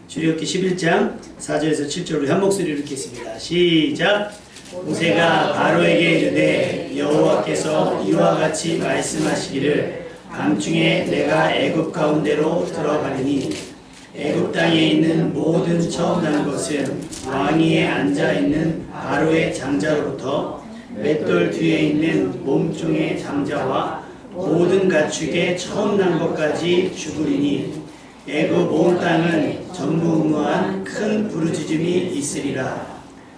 출애굽기 11장 4절에서 7절로 한 목소리로 읽겠습니다. 시작. 모세가 바로에게 이르되 여호와께서 이와 같이 말씀하시기를 밤중에 내가 애굽 가운데로 들어가리니 애굽 땅에 있는 모든 처음 난 것은 왕위에 앉아있는 바로의 장자로부터 맷돌 뒤에 있는 몸종의 장자와 모든 가축의 처음 난 것까지 죽으리니 애굽 온 땅은 전무후무한 큰 부르짖음이 있으리라.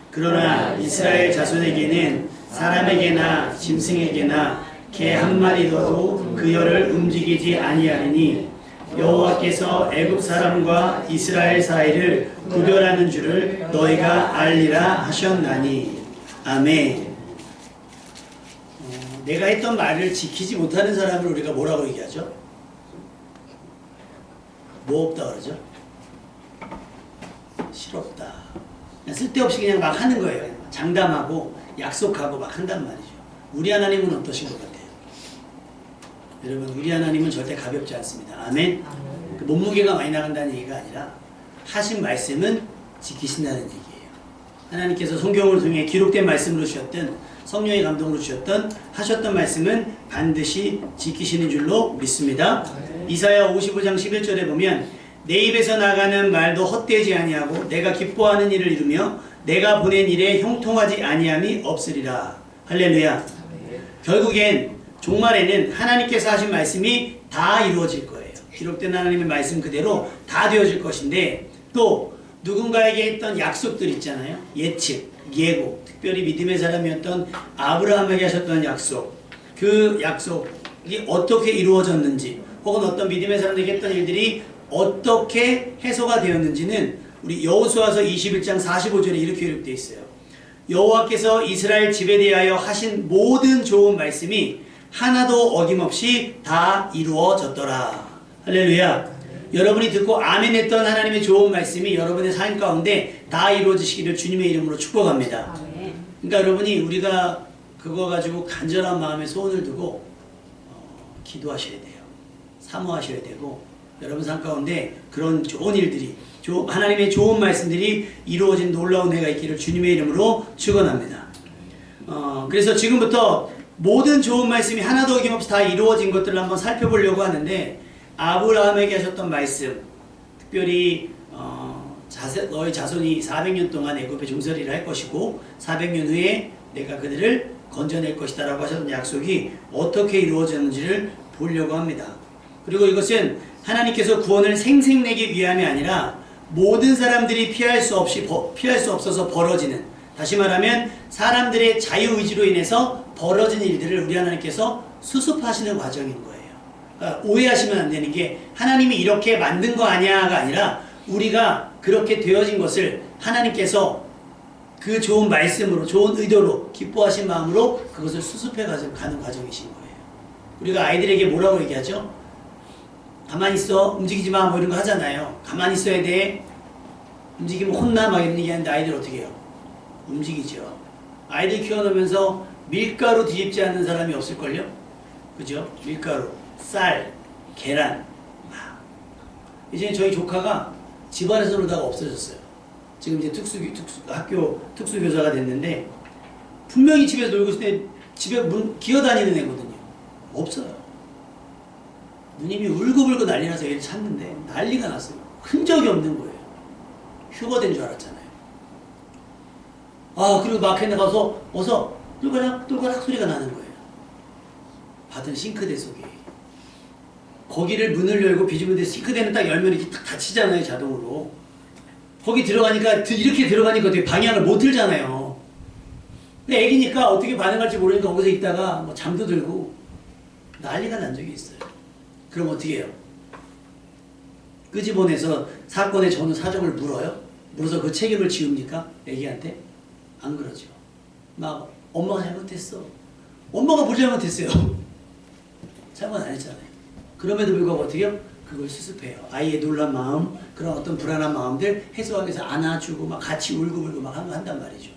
그러나 이스라엘 자손에게는 사람에게나 짐승에게나 개 한 마리도 그 혀를 움직이지 아니하리니 여호와께서 애굽 사람과 이스라엘 사이를 구별하는 줄을 너희가 알리라 하셨나니. 아멘. 내가 했던 말을 지키지 못하는 사람을 우리가 뭐라고 얘기하죠? 뭐 없다 그러죠? 실없다. 그냥 쓸데없이 그냥 막 하는 거예요. 장담하고 약속하고 막 한단 말이죠. 우리 하나님은 어떠신 것 같아요? 여러분, 우리 하나님은 절대 가볍지 않습니다. 아멘? 그 몸무게가 많이 나간다는 얘기가 아니라 하신 말씀은 지키신다는 얘기예요. 하나님께서 성경을 통해 기록된 말씀으로 주셨던, 성령의 감동으로 주셨던, 하셨던 말씀은 반드시 지키시는 줄로 믿습니다. 이사야 55장 11절에 보면 내 입에서 나가는 말도 헛되지 아니하고 내가 기뻐하는 일을 이루며 내가 보낸 일에 형통하지 아니함이 없으리라. 할렐루야. 결국엔 종말에는 하나님께서 하신 말씀이 다 이루어질 거예요. 기록된 하나님의 말씀 그대로 다 되어질 것인데, 또 누군가에게 했던 약속들 있잖아요. 예측, 예고, 특별히 믿음의 사람이었던 아브라함에게 하셨던 약속, 그 약속이 어떻게 이루어졌는지, 혹은 어떤 믿음의 사람들에게 했던 일들이 어떻게 해소가 되었는지는 우리 여호수아서 21장 45절에 이렇게 기록되어 있어요. 여호와께서 이스라엘 집에 대하여 하신 모든 좋은 말씀이 하나도 어김없이 다 이루어졌더라. 할렐루야. 여러분이 듣고 아멘 했던 하나님의 좋은 말씀이 여러분의 삶 가운데 다 이루어지시기를 주님의 이름으로 축복합니다. 그러니까 여러분이 우리가 그거 가지고 간절한 마음에 소원을 두고 기도하셔야 돼요. 사모하셔야 되고, 여러분 삶 가운데 그런 좋은 일들이, 하나님의 좋은 말씀들이 이루어진 놀라운 해가 있기를 주님의 이름으로 축원합니다. 그래서 지금부터 모든 좋은 말씀이 하나도 어김없이 다 이루어진 것들을 한번 살펴보려고 하는데, 아브라함에게 하셨던 말씀, 특별히 너희 자손이 400년 동안 애굽에 종살이를 할 것이고 400년 후에 내가 그들을 건져낼 것이다 라고 하셨던 약속이 어떻게 이루어졌는지를 보려고 합니다. 그리고 이것은 하나님께서 구원을 생생내기 위함이 아니라 모든 사람들이 피할 수 없어서 벌어지는, 다시 말하면 사람들의 자유의지로 인해서 벌어진 일들을 우리 하나님께서 수습하시는 과정인 거예요. 그러니까 오해하시면 안 되는 게, 하나님이 이렇게 만든 거 아니야가 아니라 우리가 그렇게 되어진 것을 하나님께서 그 좋은 말씀으로, 좋은 의도로, 기뻐하신 마음으로 그것을 수습해 가는 과정이신 거예요. 우리가 아이들에게 뭐라고 얘기하죠? 가만히 있어, 움직이지 마, 뭐 이런 거 하잖아요. 가만히 있어야 돼, 움직이면 혼나, 막 이런 얘기 하는데 아이들 어떻게 해요? 움직이죠. 아이들 키워놓으면서 밀가루 뒤집지 않는 사람이 없을걸요? 그죠? 밀가루, 쌀, 계란. 이제 저희 조카가 집안에서 놀다가 없어졌어요. 지금 이제 학교 특수교사가 됐는데, 분명히 집에서 놀고 있을 때 집에 기어다니는 애거든요. 없어요. 누님이 울고불고 난리 나서 얘를 찾는데 난리가 났어요. 흔적이 없는 거예요. 휴거된 줄 알았잖아요. 그리고 마켓에 가서 어서 똘가락 소리가 나는 거예요. 받은 싱크대 속에. 거기를 문을 열고 비주는데 싱크대는 딱 열면 이렇게 딱 닫히잖아요, 자동으로. 거기 들어가니까, 이렇게 들어가니까 어떻게 방향을 못 틀잖아요. 근데 애기니까 어떻게 반응할지 모르니까 거기서 있다가 뭐 잠도 들고 난리가 난 적이 있어요. 그럼 어떻게 해요? 끄집어내서 사건의 전후 사정을 물어요? 물어서 그 책임을 지웁니까? 애기한테? 안 그러죠. 막 엄마가 잘못했어. 엄마가 뭘 잘못했어요? 잘못 안 했잖아요. 그럼에도 불구하고 어떻게 해요? 그걸 수습해요. 아이의 놀란 마음, 그런 어떤 불안한 마음들 해소하기 위해서 안아주고 막 같이 울고불고 막 한단 말이죠.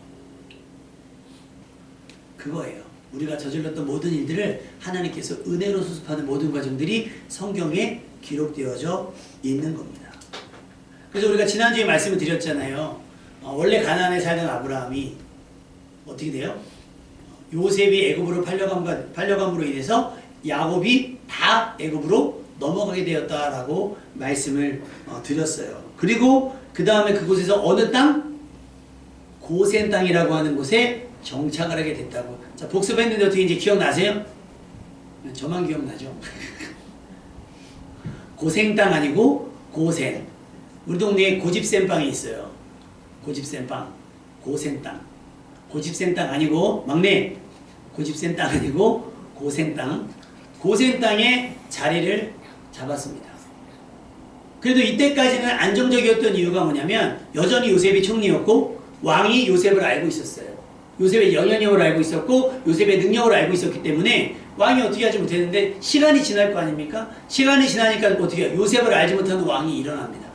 그거예요. 우리가 저질렀던 모든 일들을 하나님께서 은혜로 수습하는 모든 과정들이 성경에 기록되어져 있는 겁니다. 그래서 우리가 지난주에 말씀을 드렸잖아요. 원래 가나안에 살던 아브라함이 어떻게 돼요? 요셉이 애굽으로 팔려감으로 인해서 야곱이 다 애굽으로 넘어가게 되었다라고 말씀을 드렸어요. 그리고 그 다음에 그곳에서 어느 땅? 고센 땅이라고 하는 곳에 정착을 하게 됐다고. 자, 복습했는데 어떻게 이제 기억나세요? 저만 기억나죠? 고생 땅 아니고 고센. 우리 동네에 고집센 빵이 있어요. 고집센 빵. 고센 땅. 고집센 땅 아니고 막내. 고집센 땅 아니고 고센 땅. 고센 땅에 자리를 잡았습니다. 그래도 이때까지는 안정적이었던 이유가 뭐냐면 여전히 요셉이 총리였고 왕이 요셉을 알고 있었어요. 요셉의 영향력을 알고 있었고 요셉의 능력을 알고 있었기 때문에 왕이 어떻게 하지 못했는데 시간이 지날 거 아닙니까? 시간이 지나니까 어떻게 해요? 요셉을 알지 못하는 왕이 일어납니다.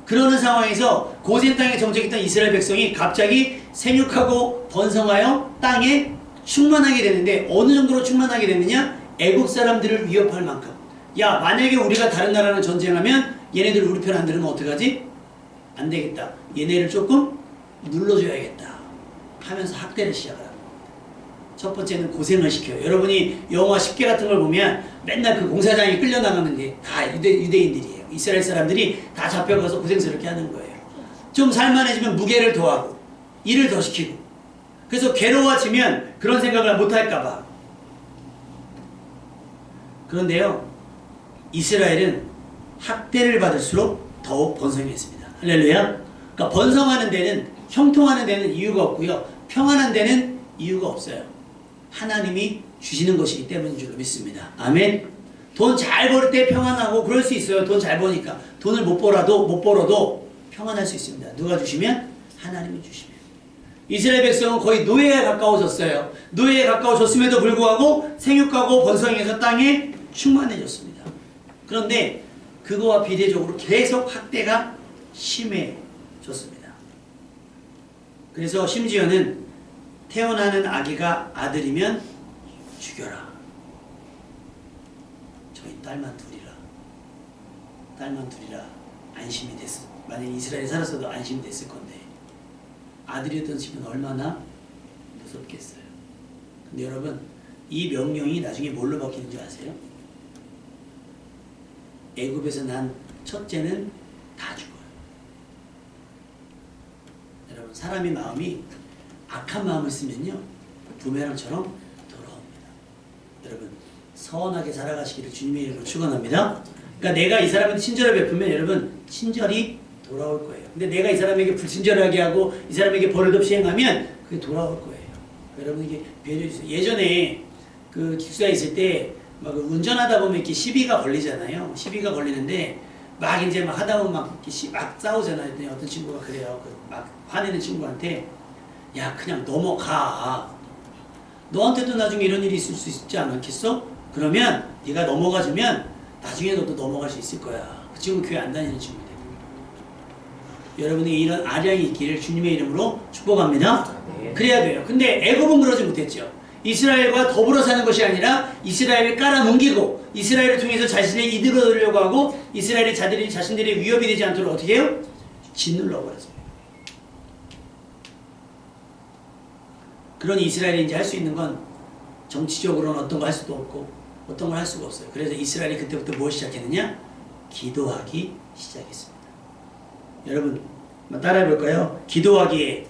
그러는 상황에서 고센 땅에 정착했던 이스라엘 백성이 갑자기 생육하고 번성하여 땅에 충만하게 되는데 어느 정도로 충만하게 됐느냐? 애국 사람들을 위협할 만큼. 야, 만약에 우리가 다른 나라랑 전쟁하면 얘네들 우리 편 안 들으면 어떡하지? 안 되겠다. 얘네를 조금 눌러줘야겠다 하면서 학대를 시작합니다. 첫 번째는 고생을 시켜요. 여러분이 영화 10개 같은 걸 보면 맨날 그 공사장에 끌려나가는 게 다 유대인들이에요. 이스라엘 사람들이 다 잡혀가서 고생스럽게 하는 거예요. 좀 살만해지면 무게를 더하고 일을 더 시키고 그래서 괴로워지면 그런 생각을 못할까봐. 그런데요, 이스라엘은 학대를 받을수록 더욱 번성했습니다. 할렐루야. 그러니까 번성하는 데는, 형통하는 데는 이유가 없고요, 평안한 데는 이유가 없어요. 하나님이 주시는 것이기 때문인 줄로 믿습니다. 아멘. 돈 잘 벌 때 평안하고 그럴 수 있어요. 돈 잘 버니까. 돈을 못 벌어도 평안할 수 있습니다. 누가 주시면? 하나님이 주시면. 이스라엘 백성은 거의 노예에 가까워졌어요. 노예에 가까워졌음에도 불구하고 생육하고 번성해서 땅에 충만해졌습니다. 그런데 그거와 비례적으로 계속 학대가 심해졌습니다. 그래서 심지어는 태어나는 아기가 아들이면 죽여라. 저희 딸만 둘이라 안심이 됐어. 만약에 이스라엘에 살았어도 안심이 됐을 건데 아들이었던 집은 얼마나 무섭겠어요. 근데 여러분, 이 명령이 나중에 뭘로 바뀌는 줄 아세요? 애굽에서 난 첫째는 다 죽어요. 여러분, 사람의 마음이 악한 마음을 쓰면요 부메랑처럼 돌아옵니다. 여러분, 선하게 살아가시기를 주님의 이름으로 축원합니다. 그러니까 내가 이 사람한테 친절을 베푸면 여러분 친절이 돌아올 거예요. 근데 내가 이 사람에게 불친절하게 하고 이 사람에게 버릇없이 행하면 그게 돌아올 거예요. 여러분, 이게 배려해 주세요. 예전에 그 기숙사에 있을 때 막 운전하다 보면 이렇게 시비가 걸리잖아요. 시비가 걸리는데 막 이제 막 하다 보면 막 이렇게 막 싸우잖아요. 어떤 친구가 그래요. 막 화내는 친구한테 야, 그냥 넘어가. 너한테도 나중에 이런 일이 있을 수 있지 않겠어? 그러면 네가 넘어가주면 나중에 너도 넘어갈 수 있을 거야. 그 친구 교회 안 다니는 친구인데. 여러분이 이런 아량이 있기를 주님의 이름으로 축복합니다. 네. 그래야 돼요. 근데 애굽은 그러지 못했죠. 이스라엘과 더불어 사는 것이 아니라 이스라엘을 깔아뭉개고 이스라엘을 통해서 자신의 이득을 얻으려고 하고 이스라엘의 자신들이 위협이 되지 않도록 어떻게 해요? 짓눌러 버렸습니다. 그런 이스라엘이 이제 할 수 있는 건 정치적으로는 어떤 거 할 수도 없고 어떤 걸 할 수가 없어요. 그래서 이스라엘이 그때부터 뭘 시작했느냐? 기도하기 시작했습니다. 여러분, 따라해 볼까요? 기도하기에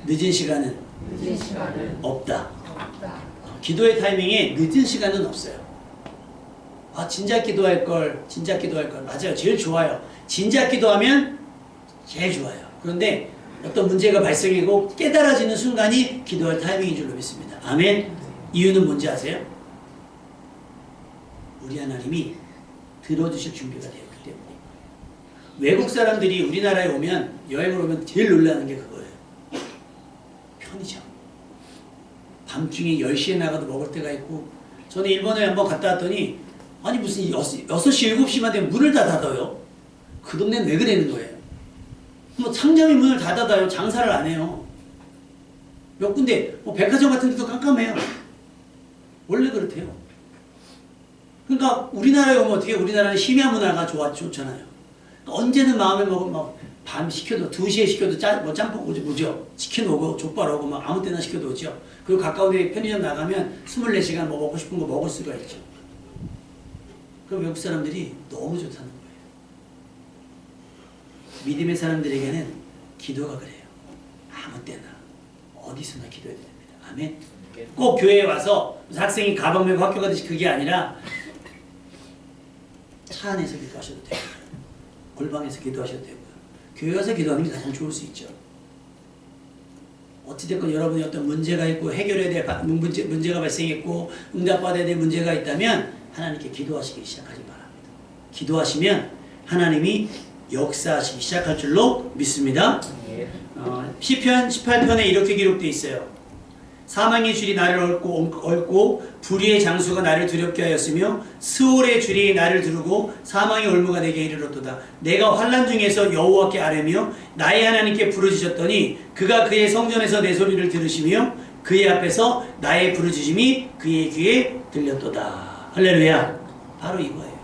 늦은 시간은 없다. 기도의 타이밍에 늦은 시간은 없어요. 아, 진작 기도할 걸. 맞아요. 제일 좋아요. 진작 기도하면 제일 좋아요. 그런데 어떤 문제가 발생하고 깨달아지는 순간이 기도할 타이밍인 줄로 믿습니다. 아멘. 이유는 뭔지 아세요? 우리 하나님이 들어주실 준비가 되었기 때문에. 외국 사람들이 우리나라에 오면, 여행을 오면 제일 놀라는 게 그거예요. 편의점. 밤중에 10시에 나가도 먹을 때가 있고, 저는 일본에 한번 갔다 왔더니 아니 무슨 6시, 7시만 되면 문을 다 닫아요. 그 동네는 왜 그러는 거예요? 뭐 상점이 문을 다 닫아요. 장사를 안 해요. 몇 군데 백화점 같은 데도 깜깜해요. 원래 그렇대요. 그러니까 우리나라에 오면 어떻게, 우리나라는 심야 문화가 좋잖아요. 언제든 마음에 먹으면 막밤 시켜도 2시에 시켜도 뭐 짬뽕 오죠. 치킨 오고 족발 오고 막 아무 때나 시켜도 오죠. 그리고 가까운 데 편의점 나가면 24시간 뭐 먹고 싶은 거 먹을 수가 있죠. 그럼 외국 사람들이 너무 좋다는 거예요. 믿음의 사람들에게는 기도가 그래요. 아무 때나 어디서나 기도해야 됩니다. 아멘. 꼭 교회에 와서 학생이 가방 메고 학교 가듯이 그게 아니라 차 안에서 기도하셔도 되고 골방에서 기도하셔도 되고요. 교회 가서 기도하는 게 가장 좋을 수 있죠. 어찌됐건 여러분이 어떤 문제가 있고 해결해야 될 문제가 발생했고 응답받아야 될 문제가 있다면 하나님께 기도하시기 시작하기 바랍니다. 기도하시면 하나님이 역사하시기 시작할 줄로 믿습니다. 시편 18편에 이렇게 기록되어 있어요. 사망의 줄이 나를 얽고 불의의 장수가 나를 두렵게 하였으며 스올의 줄이 나를 두르고 사망의 올무가 내게 이르렀도다. 내가 환난 중에서 여호와께 아뢰며 나의 하나님께 부르짖었더니 그가 그의 성전에서 내 소리를 들으시며 그의 앞에서 나의 부르짖음이 그의 귀에 들렸도다. 할렐루야. 바로 이거예요.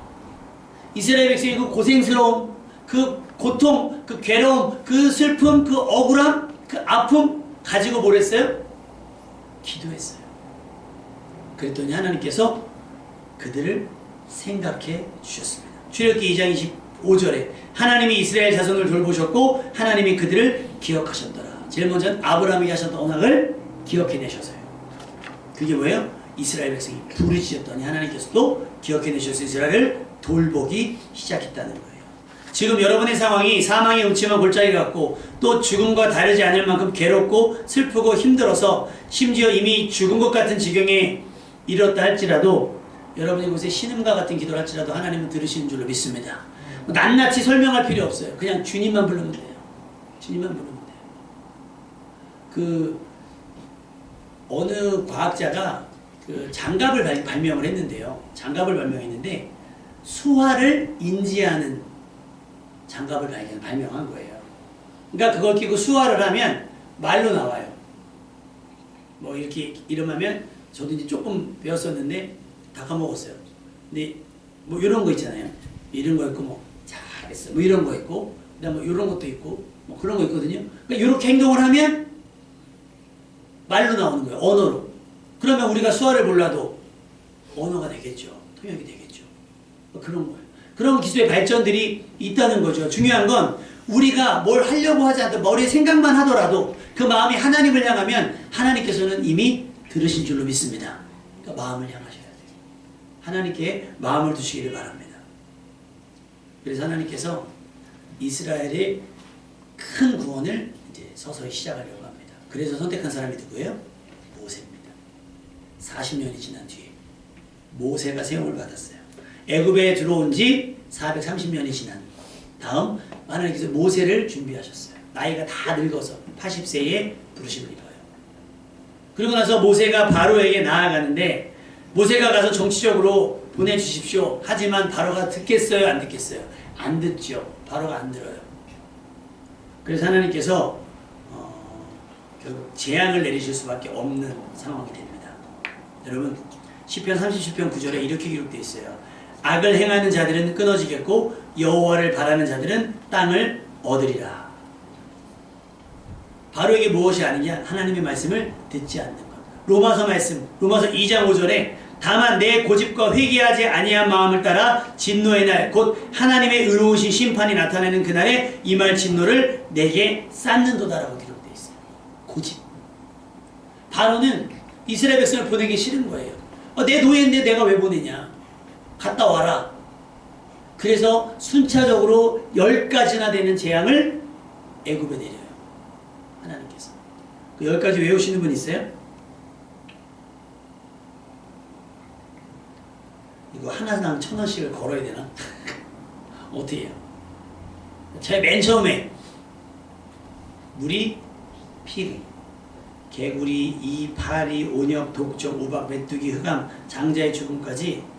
이스라엘 백성이 그 고생스러움, 그 고통, 그 괴로움, 그 슬픔, 그 억울함, 그 아픔 가지고 뭘 했어요? 기도했어요. 그랬더니 하나님께서 그들을 생각해 주셨습니다. 출애굽기 2장 25절에 하나님이 이스라엘 자손을 돌보셨고 하나님이 그들을 기억하셨더라. 제일 먼저는 아브라함에게 하셨던 언약을 기억해내셔서요. 그게 뭐예요? 이스라엘 백성이 부르짖었더니 하나님께서도 기억해내셔서 이스라엘을 돌보기 시작했다는 거예요. 지금 여러분의 상황이 사망의 음침한 골짜기 같고 또 죽음과 다르지 않을 만큼 괴롭고 슬프고 힘들어서 심지어 이미 죽은 것 같은 지경에 이르렀다 할지라도 여러분이 곳에 신음과 같은 기도를 할지라도 하나님은 들으시는 줄로 믿습니다. 낱낱이 설명할 필요 없어요. 그냥 주님만 부르면 돼요. 주님만 부르면 돼요. 그 어느 과학자가 그 장갑을 발명을 했는데요. 장갑을 발명했는데 수화를 인지하는 장갑을 발명한 거예요. 그러니까 그걸 끼고 수화를 하면 말로 나와요. 뭐 이렇게 이름하면 저도 이제 조금 배웠었는데 다 까먹었어요. 근데 뭐 이런 거 있잖아요. 이런 거 있고 뭐 잘했어. 뭐 이런 거 있고 그다음 뭐 이런 것도 있고 뭐 그런 거 있거든요. 그러니까 이렇게 행동을 하면 말로 나오는 거예요. 언어로. 그러면 우리가 수화를 몰라도 언어가 되겠죠. 통역이 되겠죠. 뭐 그런 거예요. 그런 기술의 발전들이 있다는 거죠. 중요한 건 우리가 뭘 하려고 하지 않고 머리에 생각만 하더라도 그 마음이 하나님을 향하면 하나님께서는 이미 들으신 줄로 믿습니다. 그러니까 마음을 향하셔야 돼요. 하나님께 마음을 두시기를 바랍니다. 그래서 하나님께서 이스라엘의 큰 구원을 이제 서서히 시작하려고 합니다. 그래서 선택한 사람이 누구예요? 모세입니다. 40년이 지난 뒤에 모세가 세움을 받았어요. 애굽에 들어온 지 430년이 지난 다음 하나님께서 모세를 준비하셨어요. 나이가 다 늙어서 80세에 부르심을 입어요. 그리고 나서 모세가 바로에게 나아가는데 모세가 가서 정치적으로 보내주십시오. 하지만 바로가 듣겠어요? 안 듣겠어요? 안 듣죠. 바로가 안 들어요. 그래서 하나님께서 결국 재앙을 내리실 수밖에 없는 상황이 됩니다. 여러분 시편 37편 9절에 이렇게 기록되어 있어요. 악을 행하는 자들은 끊어지겠고 여호와를 바라는 자들은 땅을 얻으리라. 바로에게 무엇이 아니냐? 하나님의 말씀을 듣지 않는 것. 로마서 말씀, 로마서 2장 5절에 다만 내 고집과 회개하지 아니한 마음을 따라 진노의 날, 곧 하나님의 의로우신 심판이 나타나는 그날에 임할 진노를 내게 쌓는도다라고 기록되어 있어요. 고집. 바로는 이스라엘 백성을 보내기 싫은 거예요. 내 노예인데 내가 왜 보내냐? 갔다 와라. 그래서 순차적으로 10가지나 되는 재앙을 애굽에 내려요. 하나님께서. 그 10가지 외우시는 분 있어요? 이거 하나당 1,000원씩을 걸어야 되나? 어떻게 해요? 제가 맨 처음에 물이, 피리, 개구리, 이, 파리, 온역, 독종, 우박, 메뚜기, 흑암, 장자의 죽음까지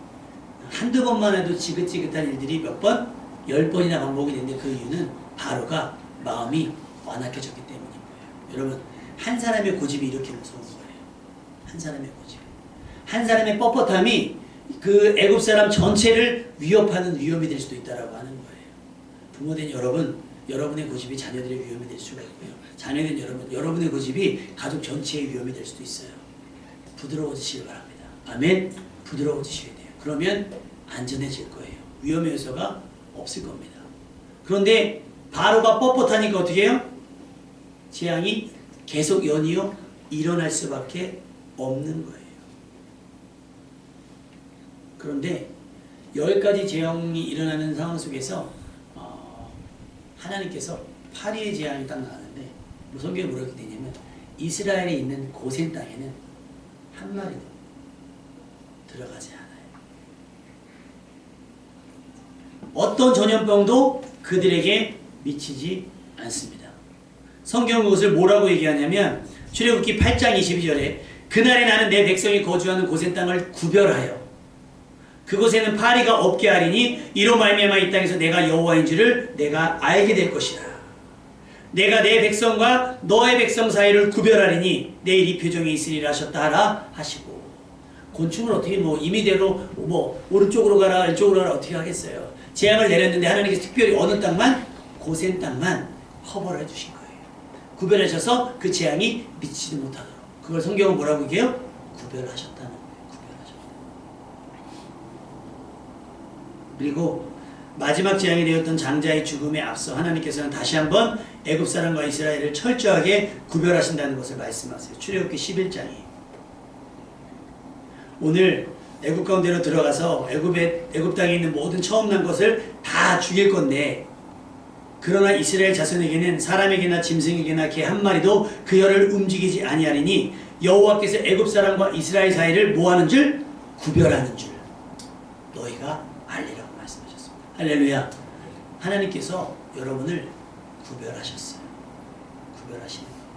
한두 번만 해도 지긋지긋한 일들이 몇 번? 10번이나 반복이 되는데 그 이유는 바로가 마음이 완악해졌기 때문인 거예요. 여러분 한 사람의 고집이 이렇게 무서운 거예요. 한 사람의 고집. 한 사람의 뻣뻣함이 그 애굽 사람 전체를 위협하는 위험이 될 수도 있다라고 하는 거예요. 부모된 여러분, 여러분의 고집이 자녀들의 위험이 될 수가 있고요. 자녀된 여러분, 여러분의 고집이 가족 전체의 위험이 될 수도 있어요. 부드러워지시길 바랍니다. 아멘. 부드러워지셔야 돼요. 그러면 안전해질 거예요. 위험의 요소가 없을 겁니다. 그런데 바로가 뻣뻣하니까 어떻게 해요? 재앙이 계속 연이어 일어날 수밖에 없는 거예요. 그런데 10가지 재앙이 일어나는 상황 속에서 하나님께서 파리의 재앙이 딱 나왔는데 성경에 뭐라고 되냐면 이스라엘에 있는 고센 땅에는 한 마리도 들어가지 않아요. 어떤 전염병도 그들에게 미치지 않습니다. 성경은 그것을 뭐라고 얘기하냐면 출애굽기 8장 22절에 그날에 나는 내 백성이 거주하는 고센 땅을 구별하여 그곳에는 파리가 없게 하리니 이로 말미암아 이 땅에서 내가 여호와인 줄을 내가 알게 될 것이라. 내가 내 백성과 너의 백성 사이를 구별하리니 내일 이 표정이 있으리라 하셨다 하라 하시고. 곤충을 어떻게 임의대로 오른쪽으로 가라 왼쪽으로 가라 어떻게 하겠어요. 재앙을 내렸는데 하나님께서 특별히 어느 땅만 고센 땅만 커버를 해주신 거예요. 구별하셔서 그 재앙이 미치지 못하도록. 그걸 성경은 뭐라고 얘기해요? 구별하셨다는 거예요. 그리고 마지막 재앙이 되었던 장자의 죽음에 앞서 하나님께서는 다시 한번 애굽 사람과 이스라엘을 철저하게 구별하신다는 것을 말씀하세요. 출애굽기 11장이에요. 오늘 애굽 가운데로 들어가서 애굽 땅에 있는 모든 처음 난 것을 다 죽일 건데 그러나 이스라엘 자손에게는 사람에게나 짐승에게나 개 한 마리도 그 혀를 움직이지 아니하리니 여호와께서 애굽 사람과 이스라엘 사이를 뭐하는 줄? 구별하는 줄 너희가 알리라고 말씀하셨습니다. 할렐루야. 하나님께서 여러분을 구별하셨어요. 구별하시는 거예요.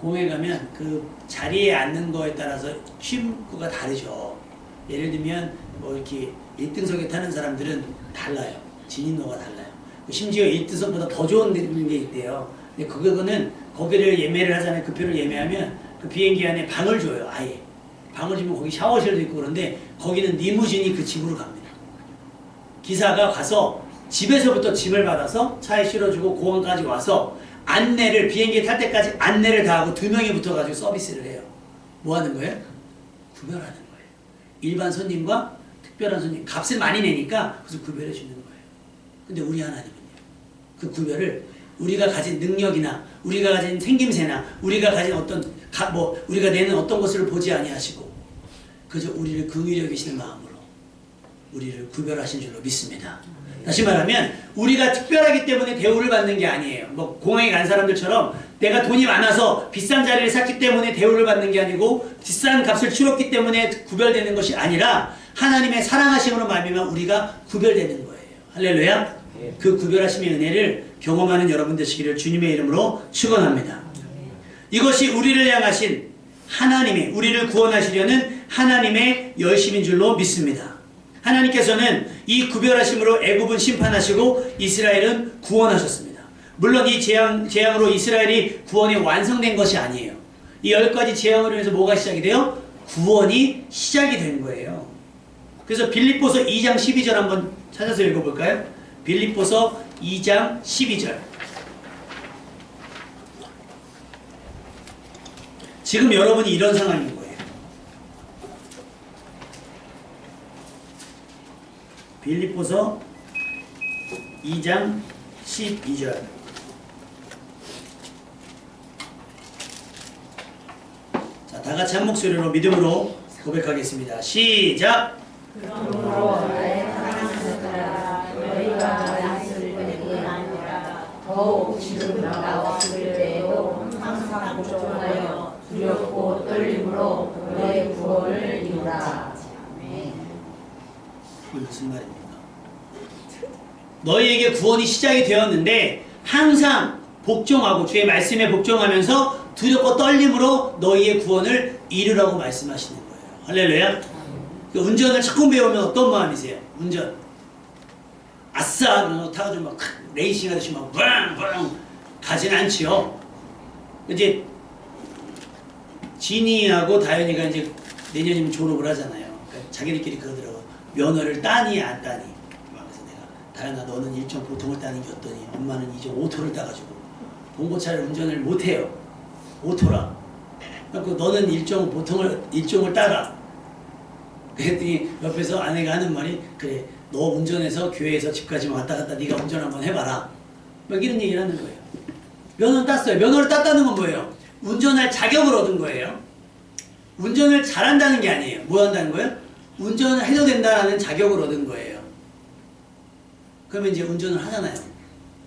공회에 가면 그 자리에 앉는 거에 따라서 취임구가 다르죠. 예를 들면 이렇게 1등석에 타는 사람들은 달라요. 진입로가 달라요. 심지어 1등석보다 더 좋은 게 있대요. 근데 그거는 거기를 예매를 하잖아요. 그 표를 예매하면 그 비행기 안에 방을 줘요. 아예. 방을 주면 거기 샤워실도 있고 그런데 거기는 리무진이 그 집으로 갑니다. 기사가 가서 집에서부터 짐을 받아서 차에 실어주고 공항까지 와서 안내를 비행기에 탈 때까지 안내를 다 하고 2명이 붙어가지고 서비스를 해요. 뭐 하는 거예요? 구별하는 거예요. 일반 손님과 특별한 손님. 값을 많이 내니까 그래서 구별해 주는 거예요. 근데 우리 하나님은요. 그 구별을 우리가 가진 능력이나 우리가 가진 생김새나 우리가 가진 우리가 내는 어떤 것을 보지 아니하시고 그저 우리를 긍휼히 여기시는 마음으로 우리를 구별하신 줄로 믿습니다. 다시 말하면 우리가 특별하기 때문에 대우를 받는 게 아니에요. 공항에 간 사람들처럼 내가 돈이 많아서 비싼 자리를 샀기 때문에 대우를 받는 게 아니고 비싼 값을 치렀기 때문에 구별되는 것이 아니라 하나님의 사랑하심으로 말미암아 우리가 구별되는 거예요. 할렐루야. 그 구별하심의 은혜를 경험하는 여러분 되시기를 주님의 이름으로 축원합니다. 이것이 우리를 향하신 하나님의 우리를 구원하시려는 하나님의 열심인 줄로 믿습니다. 하나님께서는 이 구별하심으로 애굽은 심판하시고 이스라엘은 구원하셨습니다. 물론 이 재앙으로 이스라엘이 구원이 완성된 것이 아니에요. 이 10가지 재앙으로 인해서 뭐가 시작이 돼요? 구원이 시작이 된 거예요. 그래서 빌립보서 2장 12절 한번 찾아서 읽어볼까요? 빌립보서 2장 12절. 지금 여러분이 이런 상황인 거예요. 빌립보서 2장 12절. 자, 다 같이 한 목소리로 믿음으로 고백하겠습니다. 시작! 그러므로 나의 사랑하는 자들아 너희가 양식을 뿐이 아니라 더욱 지금 나와 그릴 때에도 항상 걱정하여 두렵고 떨림으로 너의 구원을 이루라. 아멘. 이게 무슨 말입니까? 너희에게 구원이 시작이 되었는데 항상 복종하고 주의 말씀에 복종하면서 두렵고 떨림으로 너희의 구원을 이루라고 말씀하시는 거예요. 할렐루야. 운전을 처음 배우면 어떤 마음이세요? 운전 아싸 타가지고 막 레이싱 하듯이 막 브랑 가진 않지요. 이제 진이하고 다현이가 이제 내년이면 졸업을 하잖아요. 그러니까 자기들끼리 그러더라고. 면허를 따니 안 따니. 다현아 너는 1종 보통을 따는 게 어떠니? 엄마는 2종 오토를 따가지고 봉고차를 운전을 못해요. 오토라. 그래서 너는 1종을 따라. 그랬더니 옆에서 아내가 하는 말이 그래 너 운전해서 교회에서 집까지 왔다 갔다 네가 운전 한번 해봐라. 막 이런 얘기를 하는 거예요. 면허는 땄어요. 면허를 땄다는 건 뭐예요? 운전할 자격을 얻은 거예요. 운전을 잘한다는 게 아니에요. 뭐 한다는 거예요? 운전을 해도 된다는 자격을 얻은 거예요. 그러면 이제 운전을 하잖아요.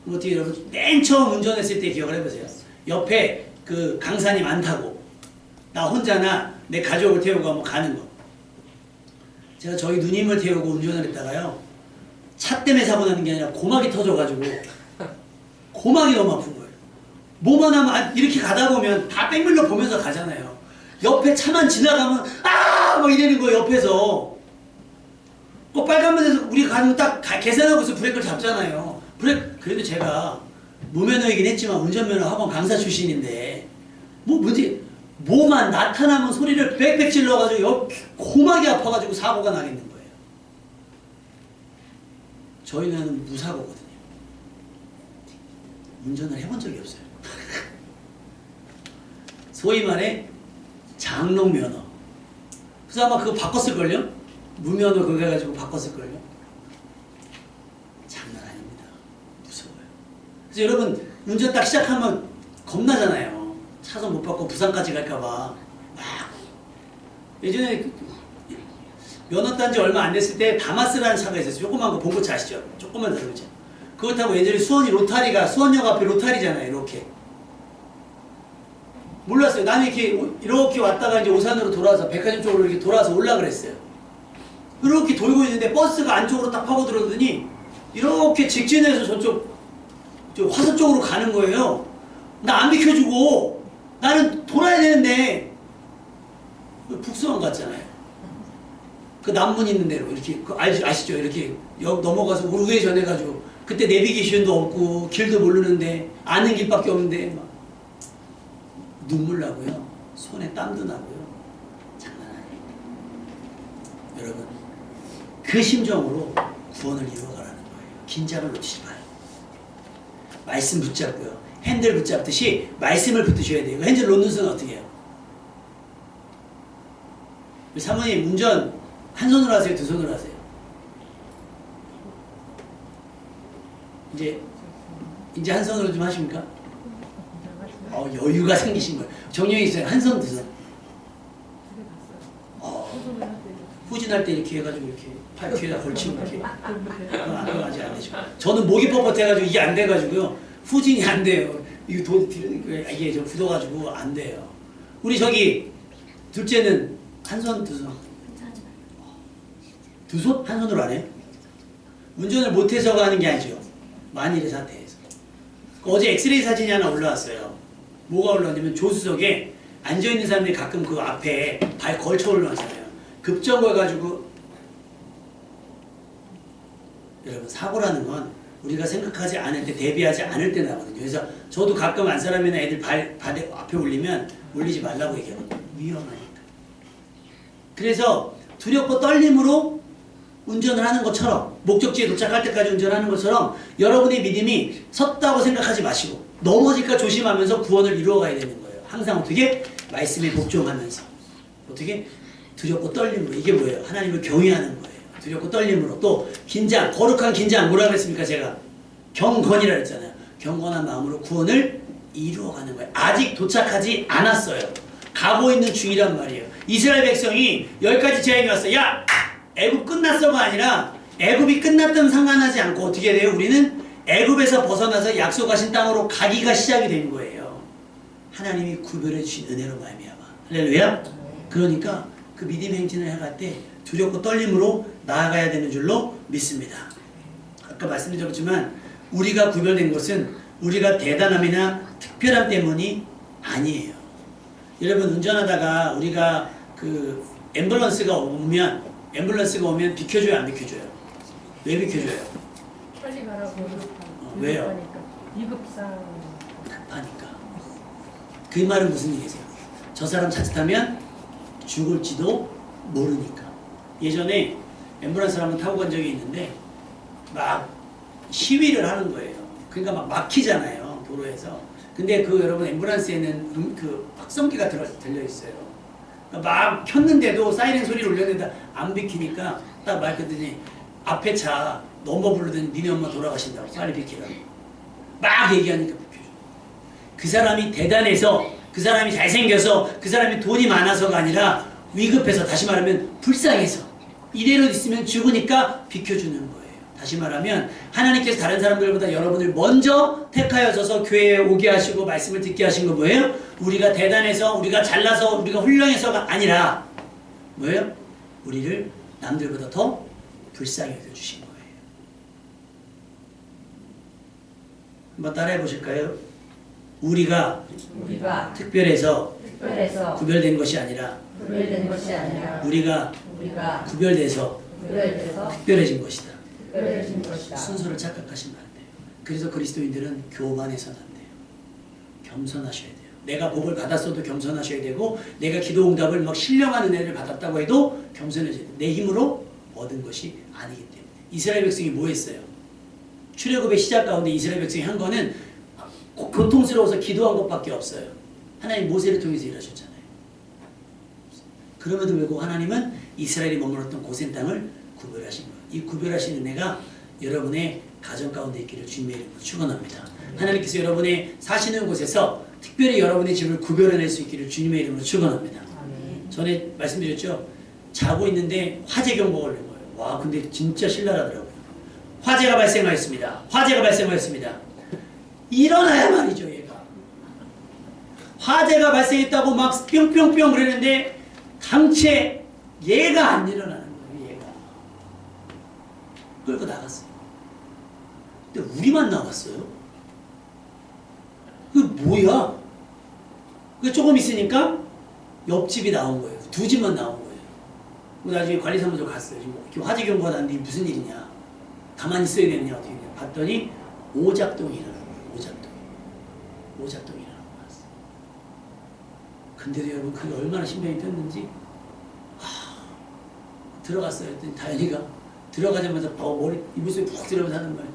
그럼 어떻게 여러분 맨 처음 운전했을 때 기억을 해보세요. 옆에 그 강사님 안 타고 나 혼자나 내 가족을 태우고 한번 가는 거. 제가 저희 누님을 태우고 운전을 했다가요. 차 때문에 사고 나는 게 아니라 고막이 터져가지고 고막이 너무 아픈 거예요. 뭐만 하면 이렇게 가다 보면 다 백밀러 보면서 가잖아요. 옆에 차만 지나가면 막 이러는 거예요. 옆에서. 그 빨간불에서 우리 가면 딱 계산하고서 브레이크를 잡잖아요. 그래도 제가 무면허이긴 했지만 운전면허 학원 강사 출신인데 뭐만 나타나면 소리를 빽빽 질러가지고 고막이 아파가지고 사고가 나겠는 거예요. 저희는 무사고거든요. 운전을 해본 적이 없어요. 소위 말해 장롱 면허. 그래서 아마 그거 바꿨을걸요? 무면허 그거 해가지고 바꿨을걸요? 장난 아닙니다. 무서워요. 그래서 여러분 운전 딱 시작하면 겁나잖아요. 차선 못 받고 부산까지 갈까봐 막. 예전에 면허 딴 지 얼마 안 됐을 때 다마스라는 차가 있었어요. 조그만 거 봉고차 아시죠? 조그만 자동차. 그거 타고 예전에 수원역 앞에 로타리잖아요. 이렇게. 몰랐어요. 나는 이렇게 왔다가 이제 오산으로 돌아와서 백화점 쪽으로 이렇게 돌아와서 올라 그랬어요. 이렇게 돌고 있는데 버스가 안쪽으로 딱 파고들었더니 이렇게 직진해서 저쪽 화서 쪽으로 가는 거예요. 나 안 비켜주고 나는 돌아야 되는데 북수원 갔잖아요. 그 남문 있는 데로 이렇게 아시죠? 이렇게 역 넘어가서 우회전해가지고 그때 내비게이션도 없고 길도 모르는데 아는 길밖에 없는데 막 눈물 나고요. 손에 땀도 나고요. 장난 아니에요. 여러분 그 심정으로 구원을 이루어가라는 거예요. 긴장을 놓치지 마요. 말씀 붙잡고요. 핸들 붙잡듯이 말씀을 붙드셔야 돼요. 핸들 놓는 손은 어떻게 해요? 사모님 운전 한 손으로 하세요? 두 손으로 하세요? 이제 한 손으로 좀 하십니까? 여유가 생기신 거예요. 정령이 있어요. 한 손, 두 손. 후진할 때 이렇게 해가지고 이렇게 팔 뒤에다 걸치고 이렇게. 그건 아직 안 되죠. 저는 목이 뻣뻣해가지고 이게 안 돼가지고요. 후진이 안 돼요. 이게 좀 굳어가지고 안 돼요. 우리 저기 둘째는 한 손, 두 손. 두 손? 한 손으로 안 해요? 운전을 못해서가 하는 게 아니죠. 만일의 사태에서. 어제 엑스레이 사진이 하나 올라왔어요. 뭐가 올라왔냐면 조수석에 앉아있는 사람들이 가끔 그 앞에 발 걸쳐 올라오잖아요. 급정거해가지고 여러분 사고라는 건 우리가 생각하지 않을 때 대비하지 않을 때 나거든요. 그래서 저도 가끔 안 사람이나 애들 발 앞에 올리면 올리지 말라고 얘기하거든요. 위험하니까. 그래서 두렵고 떨림으로 운전을 하는 것처럼 목적지에 도착할 때까지 운전하는 것처럼 여러분의 믿음이 섰다고 생각하지 마시고 넘어질까 조심하면서 구원을 이루어가야 되는 거예요. 항상 어떻게? 말씀에 복종하면서 어떻게? 두렵고 떨림으로. 이게 뭐예요? 하나님을 경외하는 거예요. 두렵고 떨림으로. 또 긴장, 거룩한 긴장 뭐라 그랬습니까? 제가 경건이라 그랬잖아요. 경건한 마음으로 구원을 이루어가는 거예요. 아직 도착하지 않았어요. 가고 있는 중이란 말이에요. 이스라엘 백성이 10가지 재앙이 왔어요. 야! 애굽 끝났어가 아니라 애굽이 끝났든 상관하지 않고 어떻게 돼요? 우리는 애굽에서 벗어나서 약속하신 땅으로 가기가 시작이 된 거예요. 하나님이 구별해 주신 은혜로 말미암아. 할렐루야. 그러니까 그 믿음 행진을 해갈 때 두렵고 떨림으로 나아가야 되는 줄로 믿습니다. 아까 말씀드렸지만 우리가 구별된 것은 우리가 대단함이나 특별함 때문이 아니에요. 여러분 운전하다가 우리가 그 앰뷸런스가 오면 비켜줘요, 안 비켜줘요? 왜 비켜줘요? 빨리 가라고. 왜요? 위급상. 급하니까. 그 말은 무슨 얘기세요? 저 사람 자칫하면 죽을지도 모르니까. 예전에 앰뷸런스를 한번 타고 간 적이 있는데 막 시위를 하는 거예요. 그러니까 막 막히잖아요. 도로에서. 근데 그 여러분 앰뷸런스에는 그 확성기가 들려 있어요. 막 켰는데도 사이렌 소리를 울렸는데 안 비키니까 딱 말했더니 앞에 차 넘어 부르더니 니네 엄마 돌아가신다고 빨리 비키라고 막 얘기하니까 비켜줘. 그 사람이 대단해서 그 사람이 잘생겨서 그 사람이 돈이 많아서가 아니라 위급해서 다시 말하면 불쌍해서 이대로 있으면 죽으니까 비켜주는 거예요. 다시 말하면 하나님께서 다른 사람들보다 여러분을 먼저 택하여서 교회에 오게 하시고 말씀을 듣게 하신 거 뭐예요? 우리가 대단해서 우리가 잘나서 우리가 훌륭해서가 아니라 뭐예요? 우리를 남들보다 더 불쌍히 여겨주신 거예요. 한번 따라해 보실까요? 우리가 특별해서 구별된 것이 아니라 우리가 구별돼서 특별해진 것이다. 순서를 착각하시면 안 돼요. 그래서 그리스도인들은 교만해서는 안 돼요. 겸손하셔야 돼요. 내가 복을 받았어도 겸손하셔야 되고 내가 기도 응답을 막 신령한 은혜를 받았다고 해도 겸손해져야 돼요. 내 힘으로 얻은 것이 아니기 때문에. 이스라엘 백성이 뭐 했어요? 출애굽의 시작 가운데 이스라엘 백성이 한 거는 고통스러워서 기도한 것밖에 없어요. 하나님 모세를 통해서 일하셨잖아요. 그럼에도 불구하고 하나님은 이스라엘이 머물렀던 고센 땅을 구별하신 거예요. 이 구별하신 은혜가 여러분의 가정 가운데 있기를 주님의 이름으로 축원합니다. 하나님께서 여러분의 사시는 곳에서 특별히 여러분의 집을 구별해낼 수 있기를 주님의 이름으로 축원합니다. 전에 말씀드렸죠. 자고 있는데 화재 경보가 울린 거예요. 와, 근데 진짜 신랄하더라고요. 화재가 발생하였습니다. 화재가 발생하였습니다. 일어나야 말이죠, 얘가. 화재가 발생했다고 막 뿅뿅뿅 그러는데 당최 얘가 안 일어나는 거예요, 얘가. 끌고 나갔어요. 근데 우리만 나갔어요. 그 뭐야? 그 조금 있으니까 옆집이 나온 거예요. 두 집만 나온 거예요. 나중에 관리사무소 갔어요. 지금 화재 경보가 났는데 무슨 일이냐? 가만히 있어야 되느냐? 어떻게 되냐? 봤더니 오작동이 일어난 거예요. 오작동이 일어난 거였어요. 근데도 여러분 그게 얼마나 심장이 뛰었는지 들어갔어요. 했더니 다현이가 들어가자마자 머리 이불 속에 푹 들어가면서 하는 거예요.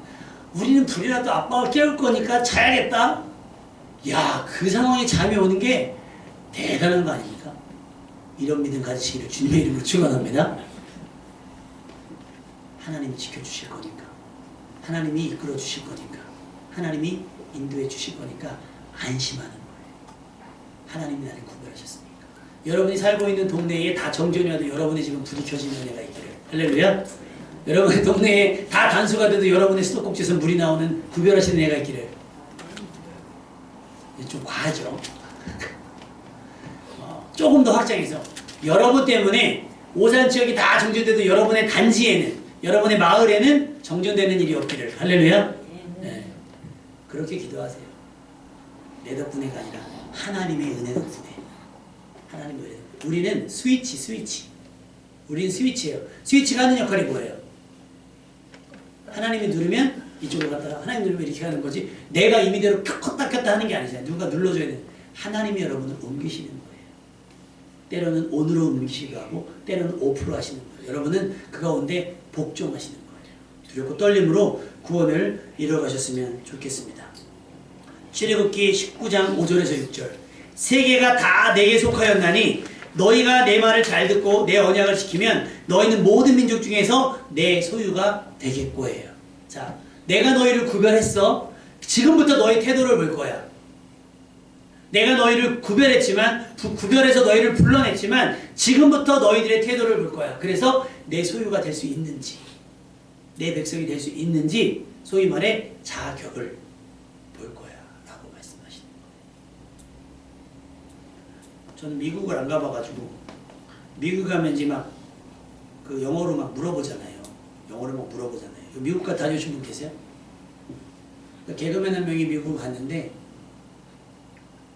우리는 불이라도 아빠가 깨울 거니까 자야겠다. 야, 그 상황에 잠이 오는 게 대단한 거 아닙니까? 이런 믿음 가지시기를 주님의 이름으로 축원합니다. 하나님이 지켜주실 거니까, 하나님이 이끌어 주실 거니까, 하나님이 인도해 주실 거니까 안심하는 거예요. 하나님이 나를 구별하셨으니까. 여러분이 살고 있는 동네에 다 정전이 와도 여러분의 집은 불이 켜지는 은혜가 있기를. 할렐루야. 여러분의 동네에 다 단수가 돼도 여러분의 수도꼭지에서 물이 나오는 구별하시는 은혜가 있기를. 좀 과하죠. 조금 더 확장해서 여러분 때문에 오산 지역이 다 정전돼도 여러분의 단지에는, 여러분의 마을에는 정전되는 일이 없기를. 할렐루야. 네. 그렇게 기도하세요. 내 덕분에가 아니라 하나님의 은혜 덕분에. 하나님의 은혜. 우리는 스위치. 우리는 스위치예요. 스위치가 하는 역할이 뭐예요? 하나님이 누르면 이쪽으로 갔다가 하나님 누르면 이렇게 가는 거지, 내가 임의대로 켰다 켰다 하는 게 아니잖아요. 누가 눌러줘야 되는. 하나님이 여러분을 옮기시는 거예요. 때로는 온으로 옮기시기도 하고 때로는 오프로 하시는 거예요. 여러분은 그 가운데 복종하시는 거예요. 두렵고 떨림으로 구원을 이뤄가셨으면 좋겠습니다. 출애굽기 19장 5절에서 6절. 세계가 다 내게 속하였나니 너희가 내 말을 잘 듣고 내 언약을 지키면 너희는 모든 민족 중에서 내 소유가 되겠고예요. 자, 내가 너희를 구별했어. 지금부터 너희 태도를 볼 거야. 내가 너희를 구별했지만, 구별해서 너희를 불러냈지만 지금부터 너희들의 태도를 볼 거야. 그래서 내 소유가 될 수 있는지, 내 백성이 될 수 있는지, 소위 말해 자격을 볼 거야 라고 말씀하시는 거예요. 저는 미국을 안 가봐가지고 미국 가면 이제 막 그 영어로 막 물어보잖아요. 미국 가 다녀오신 분 계세요? 개그맨 한 명이 미국 갔는데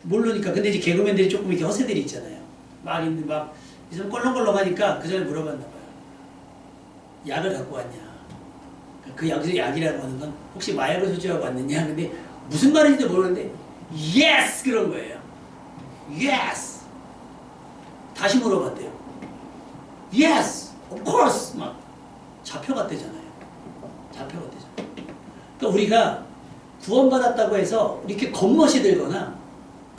모르니까, 근데 이제 개그맨들이 조금 이렇게 허세들이 있잖아요. 막 있는데 막 이 사람 껄렁껄렁하니까 그 전에 물어봤나 봐요. 약을 갖고 왔냐? 그 약이라고 하는 건 혹시 마약을 소지하고 왔느냐? 근데 무슨 말인지도 모르는데 yes 그런 거예요. yes. 다시 물어봤대요. yes, of course. 막 잡혀갔대잖아요. 그러니까 우리가 구원받았다고 해서 이렇게 겉멋이 들거나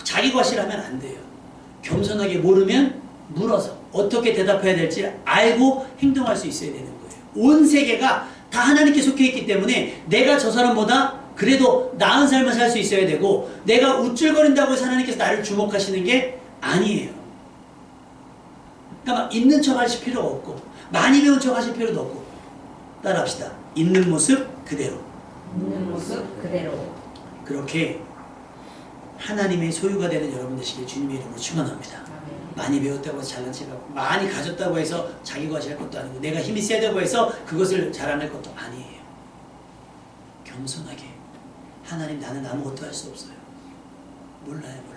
자기 과실하면 안 돼요. 겸손하게 모르면 물어서 어떻게 대답해야 될지 알고 행동할 수 있어야 되는 거예요. 온 세계가 다 하나님께 속해 있기 때문에 내가 저 사람보다 그래도 나은 삶을 살 수 있어야 되고 내가 우쭐거린다고 해서 하나님께서 나를 주목하시는 게 아니에요. 그러니까 막 있는 척 하실 필요가 없고 많이 배운 척 하실 필요도 없고 따라합시다. 있는 모습 그대로. 있는 모습 그대로. 그렇게 하나님의 소유가 되는 여러분 되시길 주님의 이름으로 축원합니다. 아멘. 많이 배웠다고 해서 잘난 척하고 많이 가졌다고 해서 자기 과시할 것도 아니고 내가 힘이 세다고 해서 그것을 자랑할 것도 아니에요. 겸손하게 하나님 나는 아무것도 할 수 없어요. 몰라요.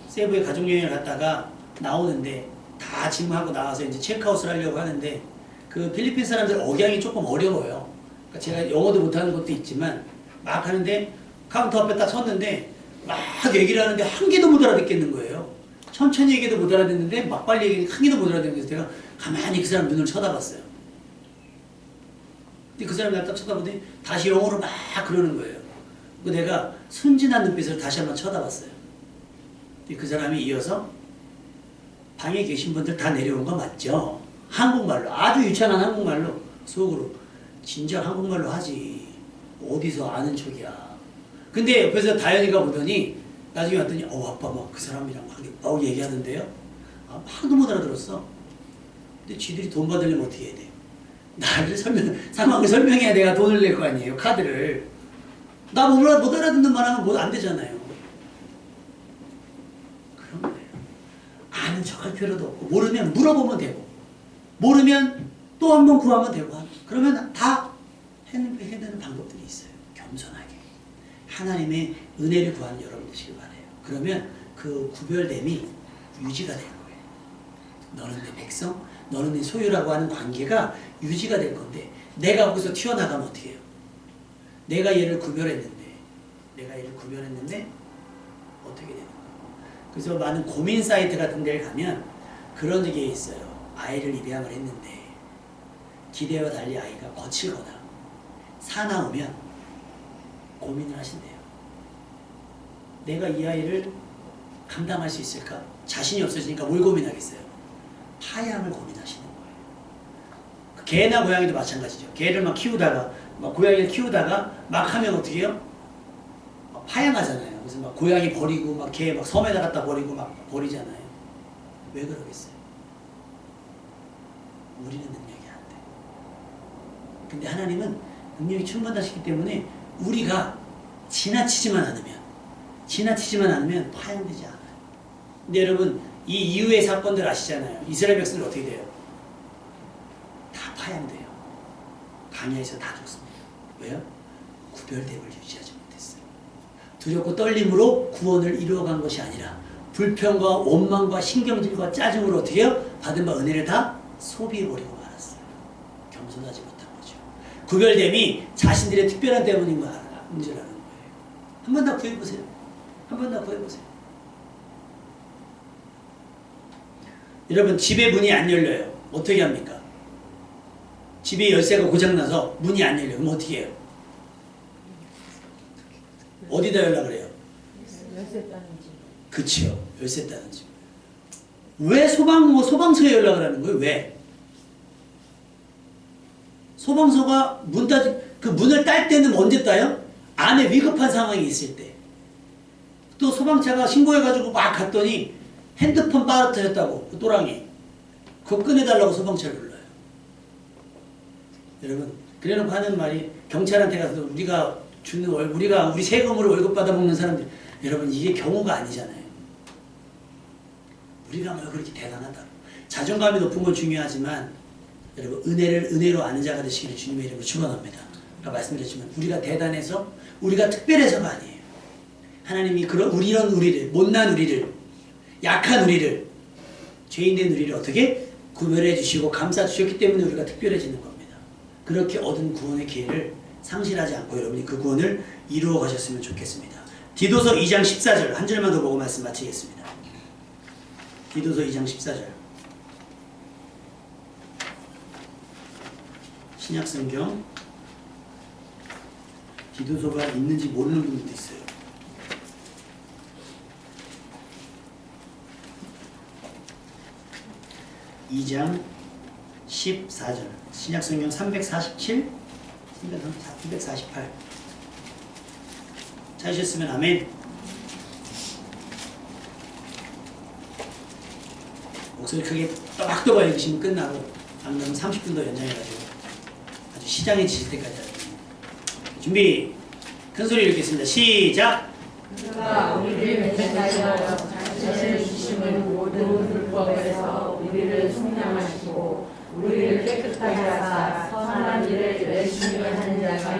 세부에 가족여행을 갔다가 나오는데 다 짐하고 나와서 이제 체크아웃을 하려고 하는데 그 필리핀 사람들 억양이 조금 어려워요. 그러니까 제가 영어도 못하는 것도 있지만 막 하는데 카운터 앞에 딱 섰는데 막 얘기를 하는데 한 개도 못 알아듣겠는 거예요. 천천히 얘기도 못 알아듣는데 막 빨리 얘기하니까 한 개도 못 알아듣는 거예요. 제가 가만히 그 사람 눈을 쳐다봤어요. 근데 그 사람이 날 딱 쳐다보더니 다시 영어로 막 그러는 거예요. 그리고 내가 순진한 눈빛을 다시 한번 쳐다봤어요. 근데 그 사람이 이어서 방에 계신 분들 다 내려온 거 맞죠? 한국말로 아주 유창한 한국말로 속으로 진작 한국말로 하지 어디서 아는 척이야. 근데 옆에서 다현이가 보더니 나중에 왔더니 아빠 막 그 사람이랑 막 얘기하는데요. 하나도 못 알아들었어. 근데 지들이 돈 받으려면 어떻게 해야 돼? 나를 상황을 설명해야 내가 돈을 낼 거 아니에요. 카드를. 나 못 알아듣는 말 하면 뭐 안 되잖아요. 그런 거예요. 아는 척 할 필요도 없고 모르면 물어보면 되고 모르면 또 한 번 구하면 되고 그러면 다 해내는 방법들이 있어요. 겸손하게 하나님의 은혜를 구하는 여러분 되시길 바라요. 그러면 그 구별됨이 유지가 될 거예요. 너는 내 백성, 너는 내 소유라고 하는 관계가 유지가 될 건데 내가 거기서 튀어나가면 어떻게 해요? 내가 얘를 구별했는데 어떻게 되는 거예요? 그래서 많은 고민 사이트 같은 데를 가면 그런 게 있어요. 아이를 입양을 했는데 기대와 달리 아이가 거칠거나 사나우면 고민을 하신대요. 내가 이 아이를 감당할 수 있을까? 자신이 없어지니까 뭘 고민하겠어요? 파양을 고민하시는 거예요. 개나 고양이도 마찬가지죠. 개를 막 키우다가 막 고양이를 키우다가 막 하면 어떻게 해요? 막 파양하잖아요. 그래서 막 고양이 버리고 막 개 막 섬에다 갖다 버리고 막 버리잖아요. 왜 그러겠어요? 우리는 능력이 안 돼. 근데 하나님은 능력이 충만하시기 때문에 우리가 지나치지만 않으면 파양되지 않아요. 근데 여러분 이 이후의 사건들 아시잖아요. 이스라엘 백성들 어떻게 돼요? 다 파양돼요. 광야에서 다 죽습니다. 왜요? 구별됨을 유지하지 못했어요. 두렵고 떨림으로 구원을 이루어간 것이 아니라 불평과 원망과 신경질과 짜증으로 어떻게 해요? 받은 바 은혜를 다 소비해버리고 말았어요. 겸손하지 못한 거죠. 구별됨이 자신들의 특별한 때문인 문제라는 거예요. 한 번 더 구해보세요. 여러분 집에 문이 안 열려요. 어떻게 합니까? 집에 열쇠가 고장나서 문이 안 열려요. 그럼 어떻게 해요? 어디다 연락을 해요? 열쇠 따는 집. 그치요. 열쇠 따는 집. 왜 소방서에 연락을 하는 거예요? 왜? 소방서가 그 문을 딸 때는 언제 따요? 안에 위급한 상황이 있을 때. 또 소방차가 신고해가지고 막 갔더니 핸드폰 빠뜨렸다고 그 또랑이. 그거 꺼내달라고 소방차를 불러요. 여러분 그래놓고 하는 말이 경찰한테 가서 우리가 우리 세금으로 월급 받아먹는 사람들 여러분 이게 경우가 아니잖아요. 우리가 뭐 그렇게 대단하다고. 자존감이 높은 건 중요하지만 여러분 은혜로 아는 자가 되시기를 주님의 이름으로 축원합니다. 아까 말씀드렸지만 우리가 대단해서 우리가 특별해서가 아니에요. 하나님이 이런 우리를 못난 우리를 약한 우리를 죄인된 우리를 어떻게 구별해 주시고 감싸 주셨기 때문에 우리가 특별해지는 겁니다. 그렇게 얻은 구원의 기회를 상실하지 않고 여러분이 그 구원을 이루어 가셨으면 좋겠습니다. 디도서 2장 14절 한 절만 더 보고 말씀 마치겠습니다. 디도서 2장 14절 신약성경 기도서가 있는지 모르는 분들도 있어요. (2 장) 14절 신약성경 347, 348 찾으셨으면 아멘. 목소리 크게 또박또박 읽으시면 끝나고 안 그러면 30분 더 연장해가지고 아주 시장해지실 때까지 하세요. 준비 큰 소리 읽겠습니다. 시작. 그가 우리를 대하여 자신을 주시는 모든 불법에서 우리를 속량하시고 우리를 깨끗하게 하사 선한 일을 열심히 하는 자가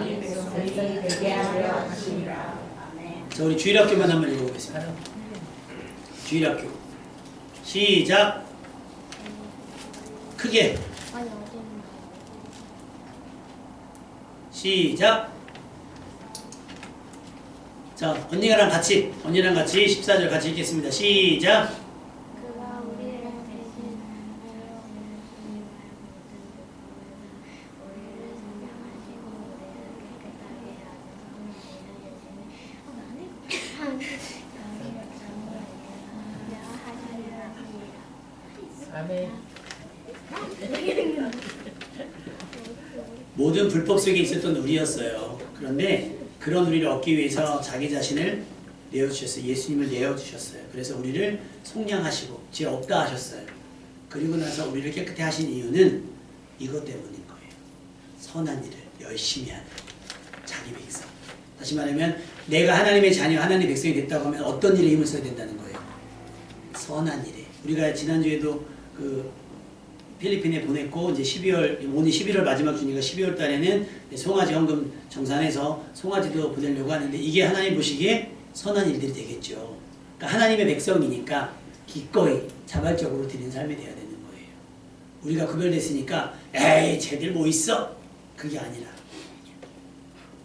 백성이 되게 하려 하시니라. 아멘. 자, 우리 주일학교만 한번 읽어보겠습니다. 주일학교 시작. 크게 시작. 자, 언니랑 같이 14절 같이 읽겠습니다. 시작. 그가 우리를 대신 우리를 성령하시고 우리를 깨끗하게 하소서. 아멘. 모든 불법 속에 있었던 우리였어요. 그런데 그런 우리를 얻기 위해서 자기 자신을 내어주셨어요. 예수님을 내어주셨어요. 그래서 우리를 속량하시고 죄 없다 하셨어요. 그리고 나서 우리를 깨끗해 하신 이유는 이것 때문인 거예요. 선한 일을 열심히 하는 자기 백성. 다시 말하면 내가 하나님의 자녀, 하나님의 백성이 됐다고 하면 어떤 일에 힘을 써야 된다는 거예요. 선한 일에. 우리가 지난주에도 필리핀에 보냈고 이제 12월 오늘 11월 마지막 주니까 12월 달에는 송아지 헌금 정산해서 송아지도 보내려고 하는데 이게 하나님 보시기에 선한 일들이 되겠죠. 그러니까 하나님의 백성이니까 기꺼이 자발적으로 드리는 삶이 돼야 되는 거예요. 우리가 구별됐으니까 에이 쟤들 뭐 있어? 그게 아니라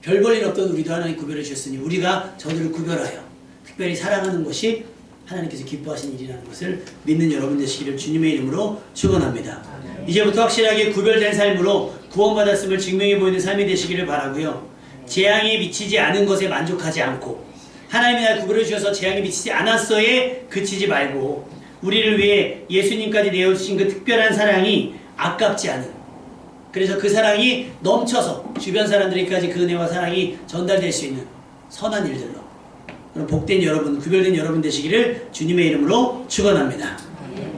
별 볼 일 없던 우리도 하나님 구별해 주셨으니 우리가 저들을 구별하여 특별히 사랑하는 것이 하나님께서 기뻐하신 일이라는 것을 믿는 여러분 되시기를 주님의 이름으로 축원합니다. 이제부터 확실하게 구별된 삶으로 구원받았음을 증명해 보이는 삶이 되시기를 바라고요. 재앙이 미치지 않은 것에 만족하지 않고 하나님이 날 구별해 주셔서 재앙이 미치지 않았어에 그치지 말고 우리를 위해 예수님까지 내어주신 그 특별한 사랑이 아깝지 않은, 그래서 그 사랑이 넘쳐서 주변 사람들에게까지 그 은혜와 사랑이 전달될 수 있는 선한 일들로 그럼 복된 여러분, 구별된 여러분 되시기를 주님의 이름으로 축원합니다.